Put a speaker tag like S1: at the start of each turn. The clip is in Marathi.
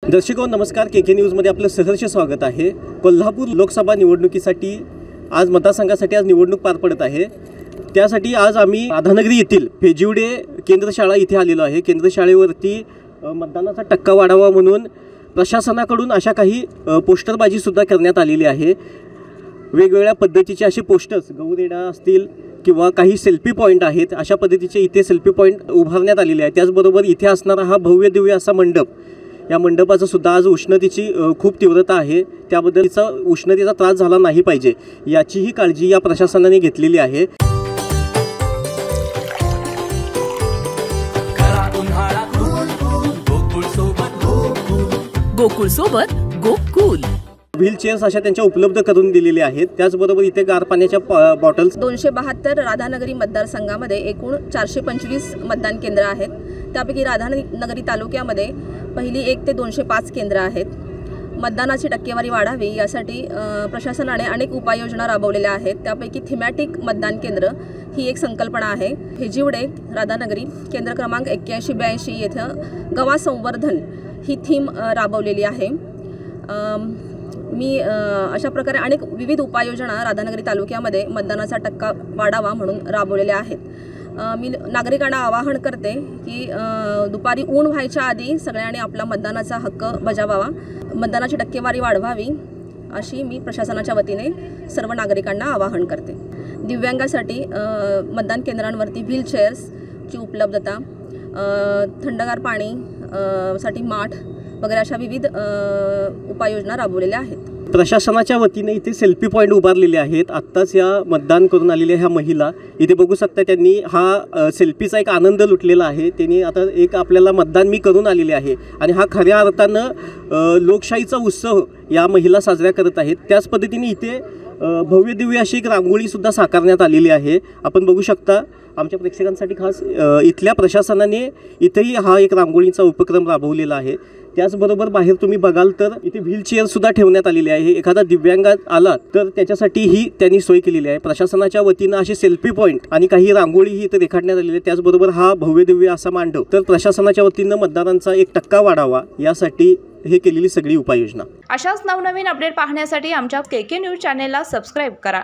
S1: दर्शको नमस्कार, के न्यूजमध्ये आपलं सहर्ष स्वागत आहे। कोल्हापूर लोकसभा निवडणुकीसाठी आज मतदारसंघासाठी आज निवडणूक पार पडत आहे। त्यासाठी आज आम्ही राधानगरी येथील फेजिवडे केंद्र शाळा इथे आलेलो आहे। केंद्र शाळेवरती मतदानाचा टक्का वाढावा म्हणून प्रशासनाकडून अशा काही पोस्टरबाजी सुद्धा करण्यात आलेली आहे। वेगवेगळ्या पद्धतीचे असे पोस्टर्स गौरेडा असतील किंवा काही सेल्फी पॉइंट आहेत, अशा पद्धतीचे इथे सेल्फी पॉइंट उभारण्यात आलेले आहेत। त्याचबरोबर इथे असणारा हा भव्य दिव्य असा मंडप, या मंडपाचं सुद्धा आज उष्णतेची खूप तीव्रता आहे। त्याबद्दलचा उष्णतेचा त्रास झाला नाही पाहिजे याचीही काळजी या प्रशासनाने घेतलेली आहे।
S2: गोकुळ सोबत गोकुल
S1: व्हीलचेअर्स अशा त्यांच्या उपलब्ध करून दिलेले आहेत। त्याचबरोबर इथे गार पाण्याच्या बॉटल्स
S3: 272 राधानगरी मतदारसंघामध्ये एकूण 425 मतदान केंद्र आहेत। त्यापैकी राधानगरी तालुक्यामध्ये पहिली 1 ते 205 केंद्र आहेत। मतदानाची टक्केवारी वाढावी यासाठी प्रशासनाने अनेक उपाययोजना राबवलेल्या आहेत। त्यापैकी थीमॅटिक मतदान केंद्र ही एक संकल्पना आहे। फेजिवडे राधानगरी केंद्र क्रमांक 8182 येथे गवा संवर्धन ही थीम राबवलेली आहे। मी अशा प्रकारे अनेक विविध उपाययोजना राधानगरी तालुक्यामध्ये मतदानाचा टक्का वाढावा म्हणून राबवलेल्या आहेत। मी नागरिकांना आवाहन करते की दुपारी ऊन व्हायच्या आधी सगळ्यांनी आपला मतदानाचा हक्क बजावावा, मतदानाची टक्केवारी वाढवावी अशी मी प्रशासनाच्या वतीने सर्व नागरिकांना आवाहन करते। दिव्यांगासाठी मतदान केंद्रांवरती व्हीलचेअर्सची उपलब्धता, थंडगार पाणी साठी माठ वगैरे अशा विविध उपाययोजना राबवलेल्या आहेत।
S1: प्रशासनाच्या वतीने इथे सेल्फी पॉइंट उभारलेले आहेत। आत्ताच या मतदान करून आलेल्या ह्या महिला इथे बघू शकता, त्यांनी हा सेल्फीचा एक आनंद लुटलेला आहे। त्यांनी आता एक आपल्याला मतदान मी करून आलेले आहे आणि हा खऱ्या अर्थानं लोकशाहीचा उत्सव या महिला साजरा करत आहेत। त्याच पद्धतीने इथे भव्य दिव्य अशी एक रांगोळी सुद्धा साकारण्यात आलेली आहे। आपण बघू शकता, आमच्या प्रेक्षकांसाठी खास इथल्या प्रशासनाने इथेही हा एक रांगोळीचा उपक्रम राबवलेला आहे। त्याचबरोबर बाहेर तुम्ही बघाल तर इथे व्हीलचेअर सुद्धा ठेवण्यात आलेली आहे। एखादा दिव्यांग आला तर त्याच्यासाठीही त्यांनी सोय केलेली आहे। प्रशासनाच्या वतीनं असे सेल्फी पॉइंट आणि काही रांगोळीही इथे रेखाटण्यात आलेली आहे। त्याचबरोबर हा भव्य दिव्य असा मांडव, तर प्रशासनाच्या वतीनं मतदारांचा एक टक्का वाढावा यासाठी हे केलेली सगळी उपाययोजना।
S4: अशाच नवनवीन अपडेट पाहण्यासाठी आमच्या के न्यूज चॅनेलला सबस्क्राइब करा।